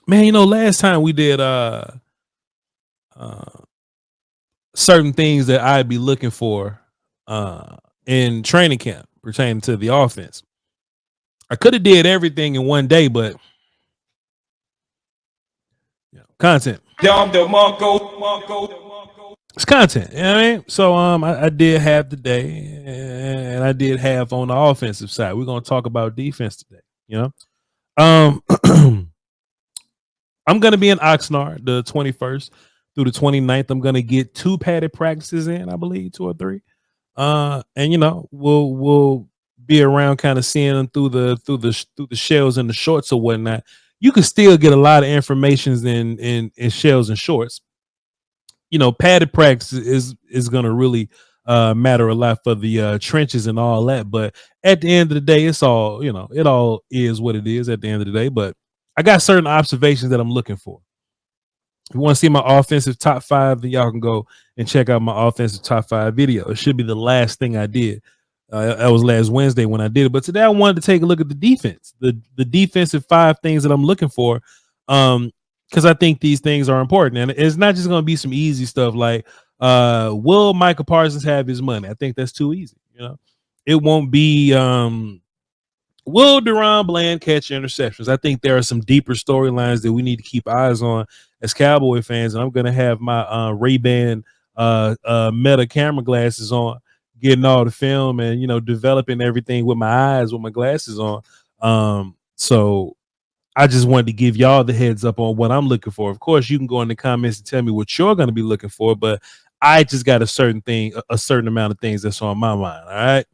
Man, last time we did uh certain things that I'd be looking for in training camp pertaining to the offense. I could have did everything in one day, but content. It's content. You know what I mean? So I did have the day and I did have on the offensive side. We're gonna talk about defense today, Um I'm gonna be in Oxnard the 21st through the 29th. I'm gonna get 2 padded practices in, I believe, 2 or 3. And we'll be around kind of seeing them through the shells and the shorts or whatnot. You can still get a lot of information in shells and shorts. Padded practice is gonna really matter a lot for the trenches and all that. But at the end of the day, it's all it all is what it is at the end of the day. But I got certain observations that I'm looking for. If you want to see my offensive top 5, then y'all can go and check out my offensive top 5 video. It should be the last thing I did. That was last Wednesday when I did it. But today I wanted to take a look at the defense, the defensive 5 things that I'm looking for. Because I think these things are important. And it's not just going to be some easy stuff like, will Michael Parsons have his money? I think that's too easy. It won't be will Deron Bland catch interceptions? I think there are some deeper storylines that we need to keep eyes on as Cowboy fans. And I'm going to have my Ray-Ban Meta camera glasses on, getting all the film and, developing everything with my eyes, with my glasses on. So I just wanted to give y'all the heads up on what I'm looking for. Of course, you can go in the comments and tell me what you're going to be looking for, but I just got a certain amount of things that's on my mind. All right.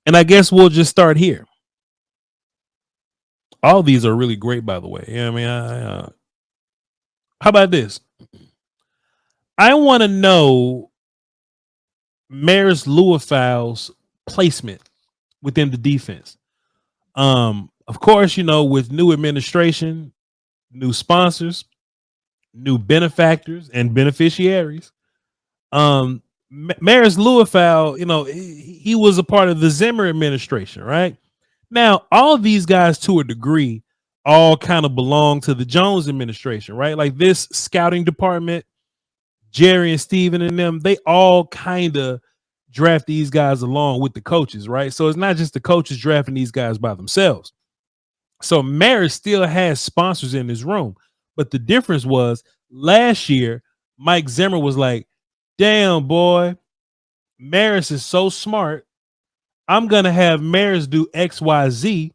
And I guess we'll just start here. All these are really great, by the way. I mean, how about this? I want to know Maris Luafau's placement within the defense. Of course, with new administration, new sponsors, new benefactors and beneficiaries. Maris Luafau, he was a part of the Zimmer administration, right? Now, all of these guys, to a degree, all kind of belong to the Jones administration, right? Like this scouting department, Jerry and Steven and them, they all kind of draft these guys along with the coaches, right? So it's not just the coaches drafting these guys by themselves. So Maris still has sponsors in his room. But the difference was last year, Mike Zimmer was like, damn, boy, Maris is so smart. I'm going to have Maris do X, Y, Z.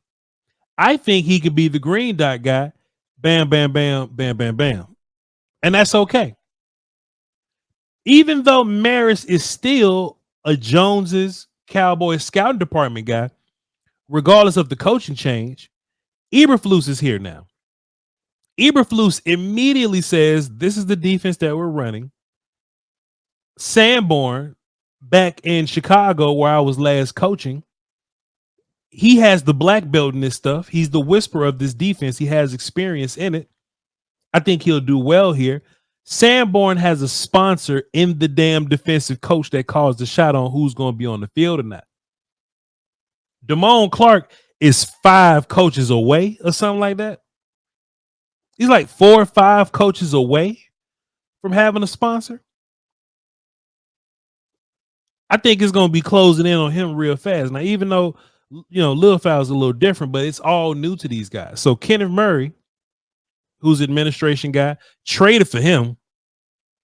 I think he could be the green dot guy. Bam, bam, bam, bam, bam, bam. And that's okay. Even though Maris is still a Jones's Cowboys scouting department guy, regardless of the coaching change, Eberflus is here now. Eberflus immediately says, this is the defense that we're running. Sanborn, back in Chicago, where I was last coaching, he has the black belt in this stuff. He's the whisperer of this defense. He has experience in it. I think he'll do well here. Sanborn has a sponsor in the damn defensive coach that calls the shot on who's going to be on the field or not. Damone Clark is 5 coaches away or something like that. He's like 4 or 5 coaches away from having a sponsor. I think it's going to be closing in on him real fast. Now, even though, Lil Fow's a little different, but it's all new to these guys. So Kenneth Murray, who's administration guy, traded for him,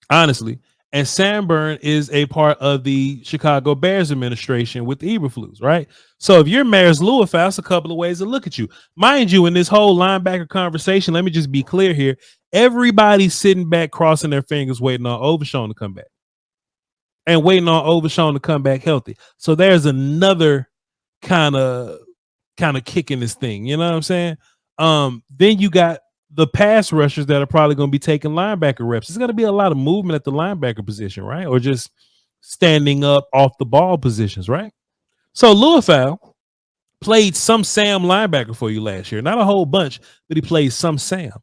honestly. And Sanborn is a part of the Chicago Bears administration with Eberflus, right? So if you're Maris Luafau, that's a couple of ways to look at you. Mind you, in this whole linebacker conversation, let me just be clear here. Everybody's sitting back, crossing their fingers, waiting on Overshown to come back. And waiting on Overshown to come back healthy. So there's another kind of kick in this thing. You know what I'm saying? Then you got the pass rushers that are probably going to be taking linebacker reps. There's going to be a lot of movement at the linebacker position, right? Or just standing up off the ball positions, right? So Luafau played some Sam linebacker for you last year. Not a whole bunch, but he played some Sam.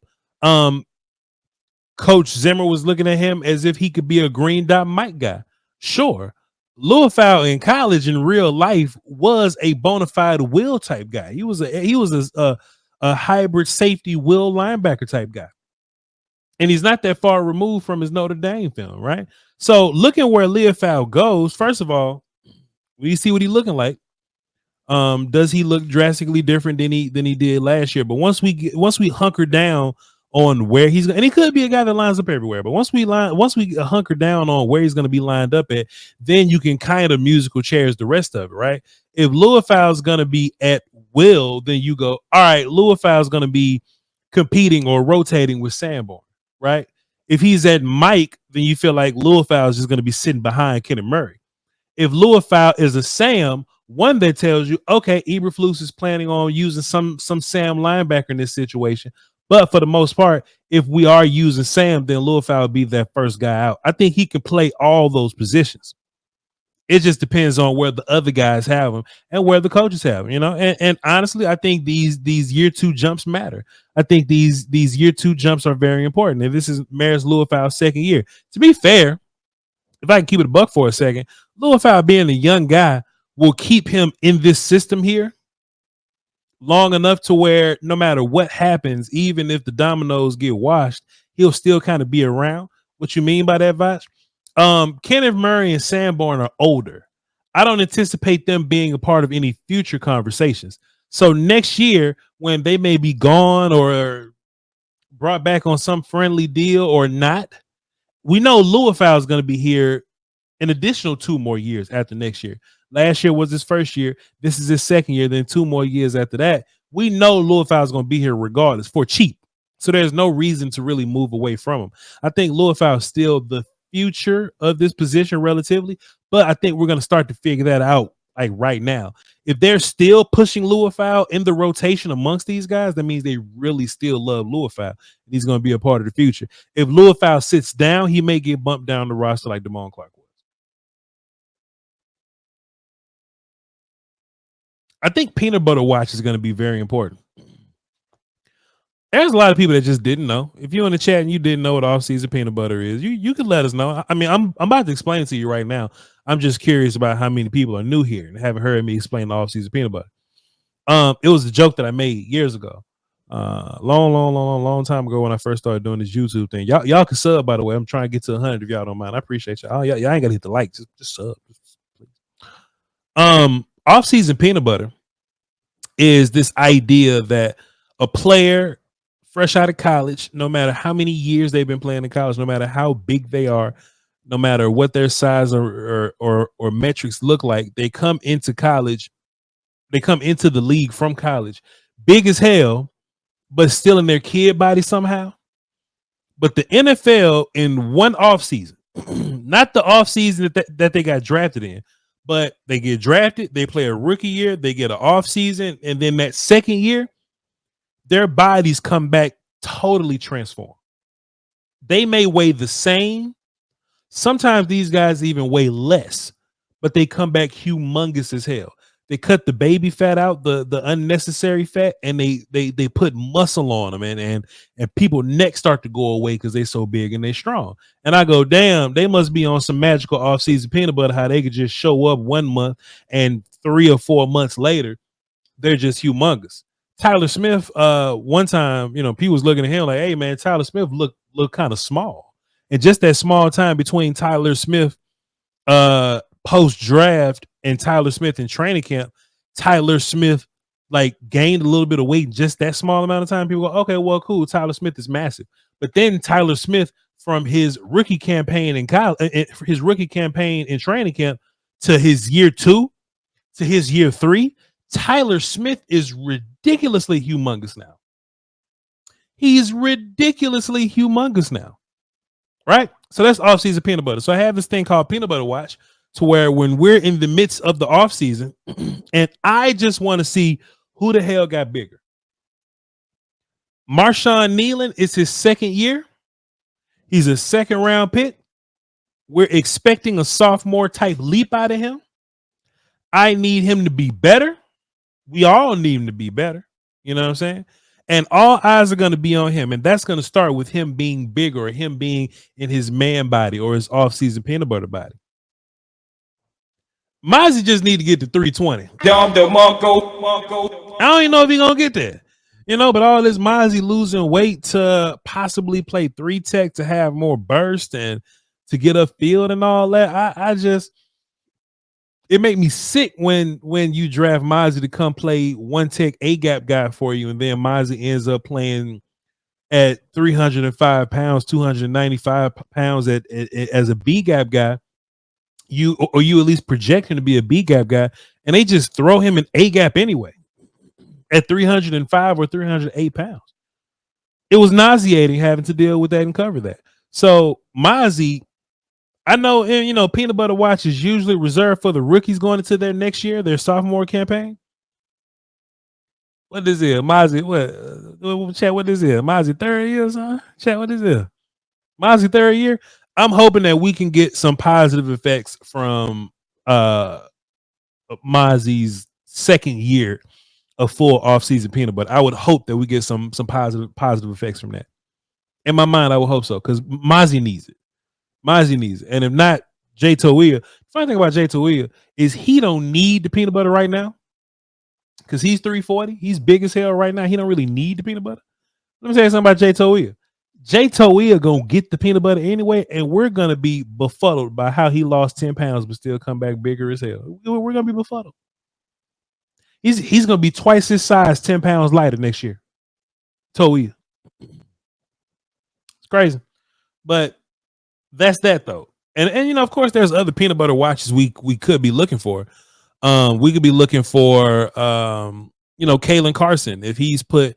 Coach Zimmer was looking at him as if he could be a green dot Mike guy. Sure. Luafau in college in real life was a bona fide will type guy. He was a a hybrid safety will linebacker type guy. And he's not that far removed from his Notre Dame film, right? So looking where Leofau goes, first of all, we see what he's looking like. Does he look drastically different than he did last year? But once we hunker down on where he's and he could be a guy that lines up everywhere, but once we hunker down on where he's going to be lined up at, then you can kind of musical chairs the rest of it, right? If Leofau is going to be at will, then you go, all right, Leofau is going to be competing or rotating with Sanborn, right? If he's at Mike, then you feel like Leofau is just going to be sitting behind Kenneth Murray. If Leofau is a Sam, one that tells you, okay, Eberflus is planning on using some Sam linebacker in this situation. But for the most part, if we are using Sam, then Leofau will be that first guy out. I think he can play all those positions. It just depends on where the other guys have him and where the coaches have him, you know. And honestly, I think these year two jumps matter. I think these year two jumps are very important. And this is Maris Leofau's second year. To be fair, if I can keep it a buck for a second, Leofau being a young guy will keep him in this system here long enough to where no matter what happens, even if the dominoes get washed, he'll still kind of be around. What you mean by that, Voch? Kenneth Murray and Sanborn are older. I don't anticipate them being a part of any future conversations. So next year, when they may be gone or brought back on some friendly deal or not, we know Leofau is going to be here an additional 2 more years after next year. Last year was his first year. This is his second year. Then 2 more years after that. We know Leofau is going to be here regardless for cheap. So there's no reason to really move away from him. I think Leofau is still the future of this position relatively, but I think we're going to start to figure that out like right now. If they're still pushing Leofau in the rotation amongst these guys, that means they really still love Leofau. He's going to be a part of the future. If Leofau sits down, he may get bumped down the roster like Damone Clark was. I think peanut butter watch is going to be very important. There's a lot of people that just didn't know. If you're in the chat and you didn't know what off-season peanut butter is, you could let us know. I mean, I'm about to explain it to you right now. I'm just curious about how many people are new here and haven't heard me explain the off-season peanut butter. It was a joke that I made years ago. Long time ago when I first started doing this YouTube thing. Y'all can sub, by the way. I'm trying to get to 100 if y'all don't mind. I appreciate y'all. Y'all ain't got to hit the like. Just sub. Off-season peanut butter is this idea that a player fresh out of college, no matter how many years they've been playing in college, no matter how big they are, no matter what their size or metrics look like, they come into college, they come into the league from college, big as hell, but still in their kid body somehow. But the NFL in one offseason, not the offseason that they got drafted in, but they get drafted, they play a rookie year, they get an offseason, and then that second year, their bodies come back totally transformed. They may weigh the same. Sometimes these guys even weigh less, but they come back humongous as hell. They cut the baby fat out, the unnecessary fat, and they put muscle on them, and people necks start to go away because they're so big and they're strong. And I go, damn, they must be on some magical off-season peanut butter, how they could just show up 1 month and 3 or 4 months later, they're just humongous. Tyler Smith, one time, people was looking at him like, hey, man, Tyler Smith look kind of small. And just that small time between Tyler Smith post-draft and Tyler Smith in training camp, Tyler Smith like gained a little bit of weight in just that small amount of time. People go, okay, well, cool. Tyler Smith is massive. But then Tyler Smith from his rookie campaign in college, his rookie campaign in training camp to his year 2 to his year 3, Tyler Smith is ridiculously humongous now. He's ridiculously humongous now, right? So that's off-season peanut butter. So I have this thing called Peanut Butter Watch to where when we're in the midst of the off-season and I just want to see who the hell got bigger. Marshawn Nealon is his second year. He's a second-round pick. We're expecting a sophomore-type leap out of him. I need him to be better. We all need him to be better. You know what I'm saying? And all eyes are going to be on him. And that's going to start with him being bigger or him being in his man body or his off-season peanut butter body. Mozzie just need to get to 320. I don't even know if he's going to get there. But all this Mozzie losing weight to possibly play 3 tech to have more burst and to get upfield and all that. I just it made me sick when you draft Mozzie to come play 1 tech A gap guy for you, and then Mozzie ends up playing at 305 pounds, 295 pounds as a B gap guy. You at least project him to be a B gap guy, and they just throw him in A gap anyway at 305 or 308 pounds. It was nauseating having to deal with that and cover that. So Mozzie, I know, and Peanut Butter Watch is usually reserved for the rookies going into their next year, their sophomore campaign. What is it, Mozzie? What? Chat, what is it? Mozzie third year, son? Chat, what is it? Mozzie third year. I'm hoping that we can get some positive effects from Mozzie's second year of full off-season peanut butter. I would hope that we get some positive effects from that. In my mind, I would hope so, because Mozzie needs it. Mozzie needs it. And if not, Jay Toia. The funny thing about Jay Toia is he don't need the peanut butter right now, because he's 340. He's big as hell right now. He don't really need the peanut butter. Let me tell you something about Jay Toia. Jay Toia gonna get the peanut butter anyway, and we're gonna be befuddled by how he lost 10 pounds but still come back bigger as hell. We're gonna be befuddled. He's gonna be twice his size, 10 pounds lighter next year. Toia. It's crazy. But that's that though. And of course there's other peanut butter watches we could be looking for. We could be looking for Kalen Carson, if he's put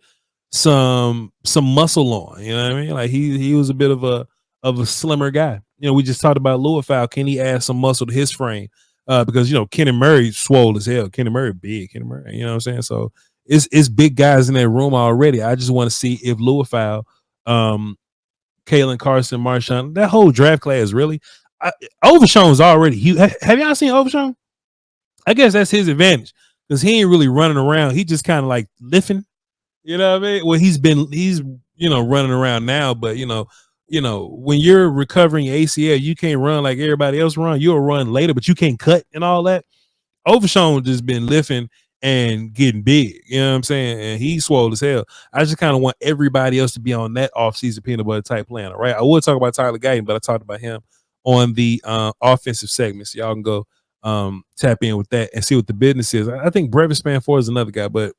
some muscle on, you know what I mean? Like he was a bit of a slimmer guy. We just talked about Louisville. Can he add some muscle to his frame? Because Kenny Murray swole as hell. Kenny Murray big. Kenny Murray, you know what I'm saying? So it's big guys in that room already. I just want to see if Louisville, Kalen Carson, Marshawn, that whole draft class really. Overshown's already huge. Have y'all seen Overshown? I guess that's his advantage, because he ain't really running around. He just kind of like lifting. You know what I mean? Well, he's running around now, but when you're recovering ACL, you can't run like everybody else run. You'll run later, but you can't cut and all that. Overshown just been lifting and getting big. You know what I'm saying? And he's swole as hell. I just kind of want everybody else to be on that offseason peanut butter type plan. All right. I would talk about Tyler Guyton, but I talked about him on the offensive segments. Y'all can go tap in with that and see what the business is. I think Brevis Spanford is another guy, but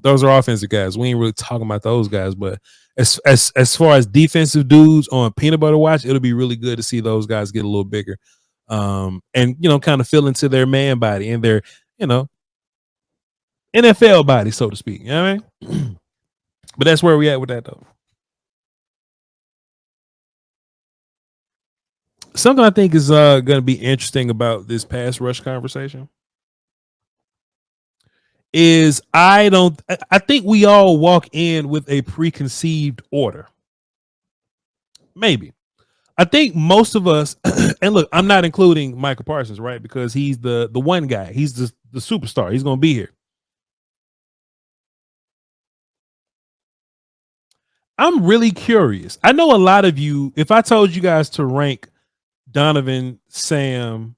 those are offensive guys. We ain't really talking about those guys, but as far as defensive dudes on Peanut Butter Watch, it'll be really good to see those guys get a little bigger, and kind of fill into their man body and their NFL body, so to speak. You know what I mean? But that's where we at with that though. Something I think is going to be interesting about this pass rush conversation is I think we all walk in with a preconceived order. Maybe. I think most of us, and look, I'm not including Michael Parsons, right? Because he's the one guy. He's the superstar. He's going to be here. I'm really curious. I know a lot of you, if I told you guys to rank Donovan, Sam,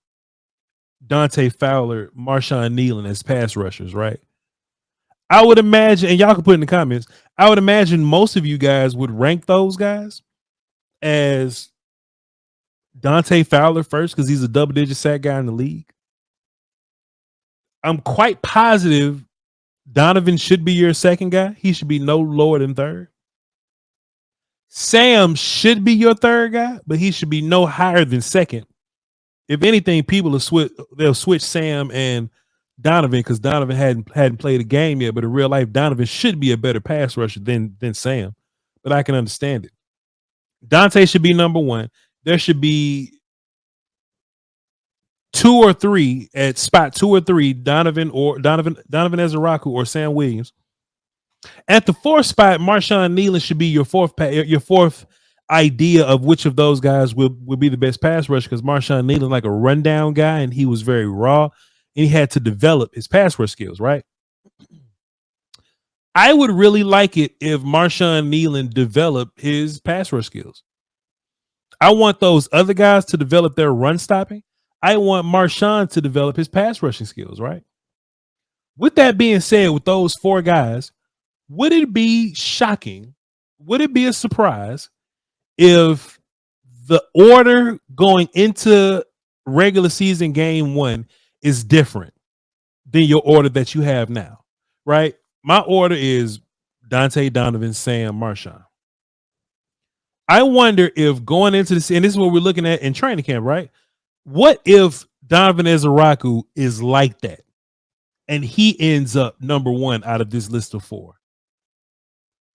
Dante Fowler, Marshawn Nealon as pass rushers, right? I would imagine, and y'all can put in the comments, I would imagine most of you guys would rank those guys as Dante Fowler first, because he's a double-digit sack guy in the league. I'm quite positive Donovan should be your second guy. He should be no lower than third. Sam should be your third guy, but he should be no higher than second. If anything, people they'll switch Sam and Donovan, because Donovan hadn't played a game yet, but in real life, Donovan should be a better pass rusher than Sam. But I can understand it. Dante should be number one. There should be 2 or 3 at spot 2 or 3, Donovan Ezeraku or Sam Williams. At the 4th spot, Marshawn Nealon should be your fourth idea of which of those guys will be the best pass rush, because Marshawn Nealon like a rundown guy, and he was very raw, and he had to develop his pass rush skills, right? I would really like it if Marshawn Nealon developed his pass rush skills. I want those other guys to develop their run stopping. I want Marshawn to develop his pass rushing skills, right? With that being said, with those 4 guys, would it be shocking? Would it be a surprise if the order going into regular season game 1 is different than your order that you have now, right? My order is Dante, Donovan, Sam, Marshawn. I wonder if going into this, and this is what we're looking at in training camp, right? What if Donovan Ezaraku is like that and he ends up number 1 out of this list of 4?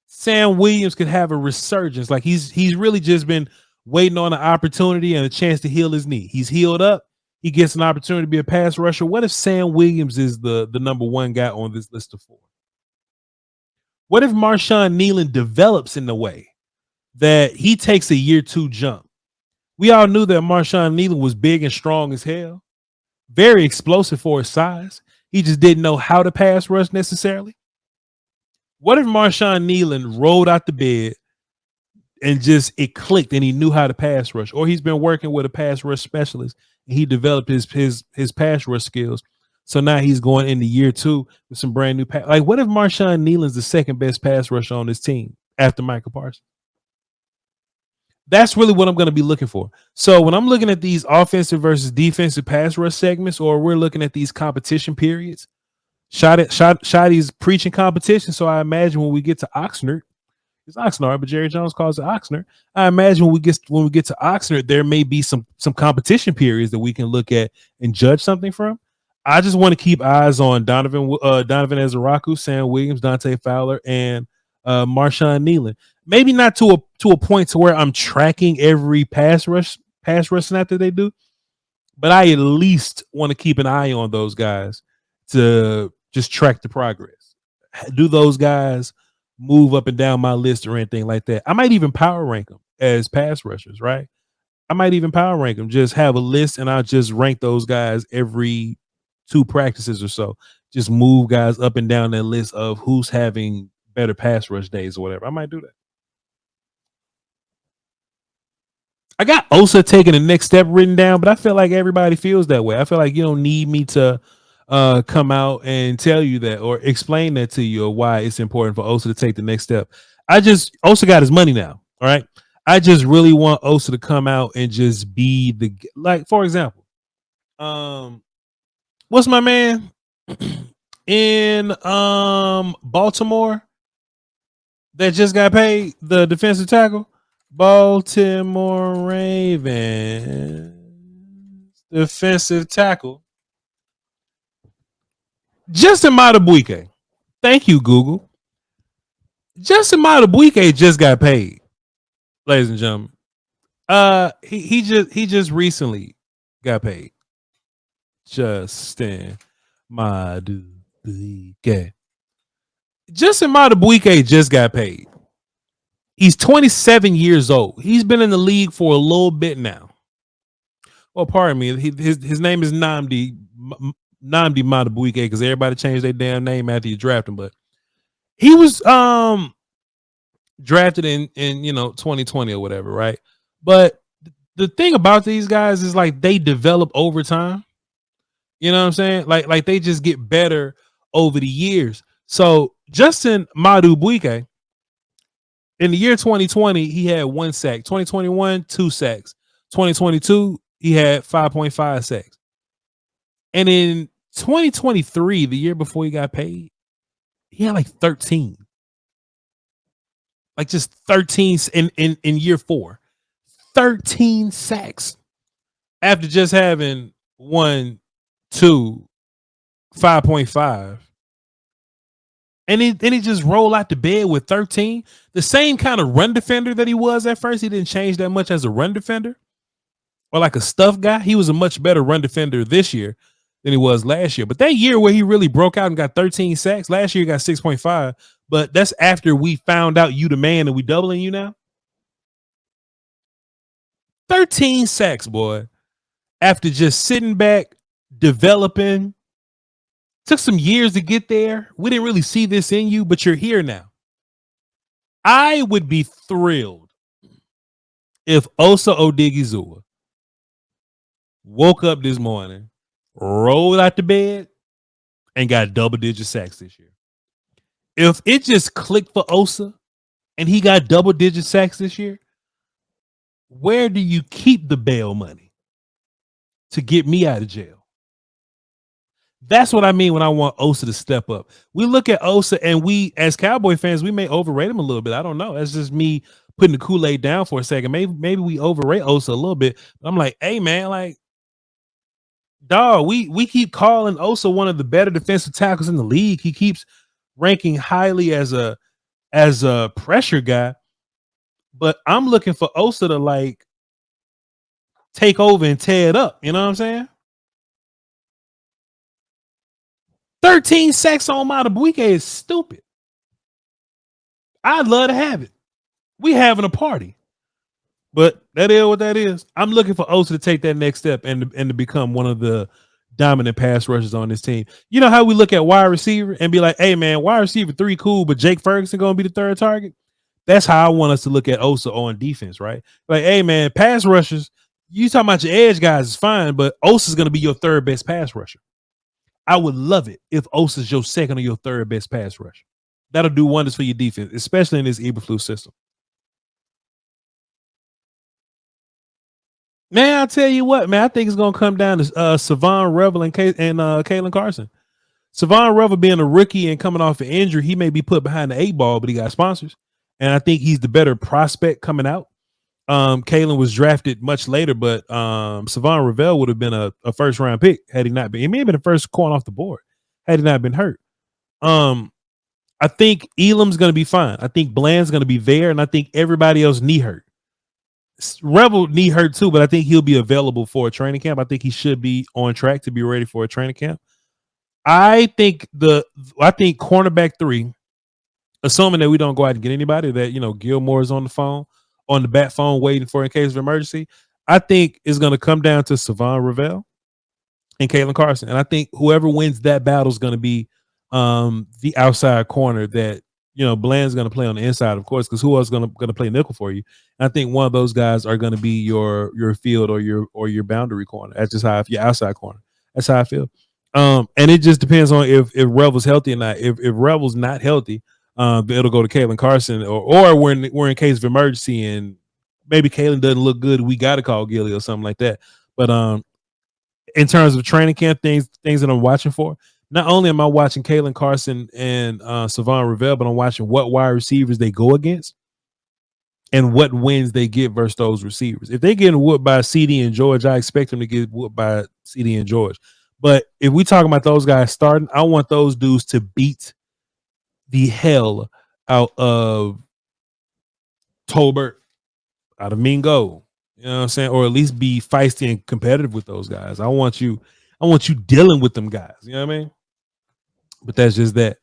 Sam Williams could have a resurgence. Like he's really just been waiting on an opportunity and a chance to heal his knee. He's healed up. He gets an opportunity to be a pass rusher. What if Sam Williams is the number 1 guy on this list of 4? What if Marshawn Nealon develops in the way that he takes a year 2 jump? We all knew that Marshawn Nealon was big and strong as hell, very explosive for his size. He just didn't know how to pass rush necessarily. What if Marshawn Nealon rolled out the bed and just it clicked and he knew how to pass rush, or he's been working with a pass rush specialist and he developed his pass rush skills. So now he's going into year 2 with some brand new pass. Like, what if Marshawn Nealon's the second best pass rusher on this team after Michael Parsons? That's really what I'm going to be looking for. So when I'm looking at these offensive versus defensive pass rush segments, or we're looking at these competition periods, Shotty's preaching competition. So I imagine when we get to Oxnard, it's Oxnard, but Jerry Jones calls it Oxnard. I imagine when we get to Oxnard, there may be some competition periods that we can look at and judge something from. I just want to keep eyes on Donovan Ezaraku, Sam Williams, Dante Fowler, and Marshawn Nealon. Maybe not to a point to where I'm tracking every pass rush snap that they do, but I at least want to keep an eye on those guys to just track the progress. Do those guys move up and down my list or anything like that? I might even power rank them as pass rushers, right? I might even power rank them. Just have a list and I'll just rank those guys every 2 practices or so. Just move guys up and down that list of who's having better pass rush days or whatever. I might do that. I got Osa taking the next step written down, but I feel like everybody feels that way. I feel like you don't need me to come out and tell you that or explain that to you or why it's important for Osa to take the next step. Osa got his money now. All right. I just really want Osa to come out and just be like, for example, what's my man in Baltimore that just got paid, the defensive tackle? Baltimore Ravens defensive tackle Justin Madubuike. Thank you, Google. Justin Madubuike just got paid, ladies and gentlemen. He just recently got paid. Justin Madubuike. Justin Madubuike just got paid. He's 27 years old. He's been in the league for a little bit now. Well, pardon me. His name is Nnamdi Madubuike because everybody changed their damn name after you draft him. But he was drafted in 2020 or whatever, right? But the thing about these guys is like they develop over time. You know what I'm saying? Like they just get better over the years. So Justin Madubuike, in the year 2020, he had 1 sack. 2021, 2 sacks. 2022, he had 5.5 sacks. And in 2023, the year before he got paid, he had like 13. Like just 13 in year 4. 13 sacks after just having 1, 2, 5.5. And he just rolled out the bed with 13. The same kind of run defender that he was at first. He didn't change that much as a run defender or like a stuff guy. He was a much better run defender this year than he was last year. But that year where he really broke out and got 13 sacks, last year he got 6.5. But that's after we found out you the man and we doubling you now. 13 sacks, boy. After just sitting back, developing. Took some years to get there. We didn't really see this in you, but you're here now. I would be thrilled if Osa Odigizua woke up this morning, rolled out the bed, and got double-digit sacks this year. If it just clicked for Osa and he got double-digit sacks this year, where do you keep the bail money to get me out of jail? That's what I mean when I want Osa to step up. We look at Osa and we, as Cowboy fans, we may overrate him a little bit. I don't know. That's just me putting the Kool-Aid down for a second. Maybe we overrate Osa a little bit. I'm like, hey man, like, dog, we keep calling Osa one of the better defensive tackles in the league. He keeps ranking highly as a pressure guy, but I'm looking for Osa to like take over and tear it up. You know what I'm saying? 13 sacks on Matabuike is stupid. I'd love to have it. We having a party. But that is what that is. I'm looking for Osa to take that next step and to become one of the dominant pass rushers on this team. You know how we look at wide receiver and be like, hey man, wide receiver 3 cool, but Jake Ferguson gonna be the third target. That's how I want us to look at Osa on defense, right? Like, hey man, pass rushers, you talking about your edge guys is fine, but Osa's gonna be your third best pass rusher. I would love it if Osa's your second or your third best pass rusher. That'll do wonders for your defense, especially in this Eberflus system. Man, I tell you what, man, I think it's gonna come down to Savon Revel and Kalen Carson. Savon Revel being a rookie and coming off an injury, he may be put behind the 8 ball, but he got sponsors, and I think he's the better prospect coming out. Kalen was drafted much later, but Savon Revel would have been a first round pick had he not been. He may have been the first corner off the board had he not been hurt. I think Elam's going to be fine. I think Bland's going to be there, and I think everybody else knee hurt. Revel knee hurt too, but I think he'll be available for a training camp. I think he should be on track to be ready for a training camp. I think cornerback 3, assuming that we don't go out and get anybody, that Gilmore is on the bat phone waiting for in case of emergency. I think it's going to come down to Savon Revel and Kalen Carson, and I think whoever wins that battle is going to be the outside corner that Bland's going to play on the inside, of course, because who else is going to play nickel for you? And I think one of those guys are going to be your field or your boundary corner. That's just how your outside corner. That's how I feel. And it just depends on if Revel's healthy or not. If Revel's not healthy, it'll go to Kalen Carson, or we're in case of emergency and maybe Kalen doesn't look good. We got to call Gilly or something like that. But in terms of training camp things that I'm watching for, not only am I watching Kalen Carson and Savon Revel, but I'm watching what wide receivers they go against and what wins they get versus those receivers. If they're getting whooped by CD and George, I expect them to get whooped by CD and George. But if we talking about those guys starting, I want those dudes to beat the hell out of Tolbert, out of Mingo. You know what I'm saying? Or at least be feisty and competitive with those guys. I want you dealing with them guys. You know what I mean? But that's just that.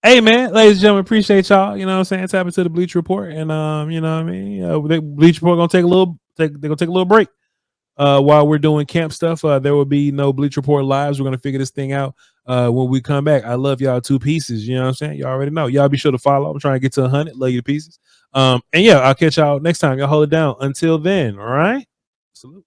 Hey man, ladies and gentlemen, appreciate y'all. You know what I'm saying? Tap into the Bleach Report, and you know what I mean. The Bleach Report gonna take a little break while we're doing camp stuff. There will be no Bleach Report lives. We're gonna figure this thing out when we come back. I love y'all 2 pieces. You know what I'm saying? Y'all already know. Y'all be sure to follow. I'm trying to get to 100. Love you to pieces. And yeah, I'll catch y'all next time. Y'all hold it down. Until then, all right. Salute.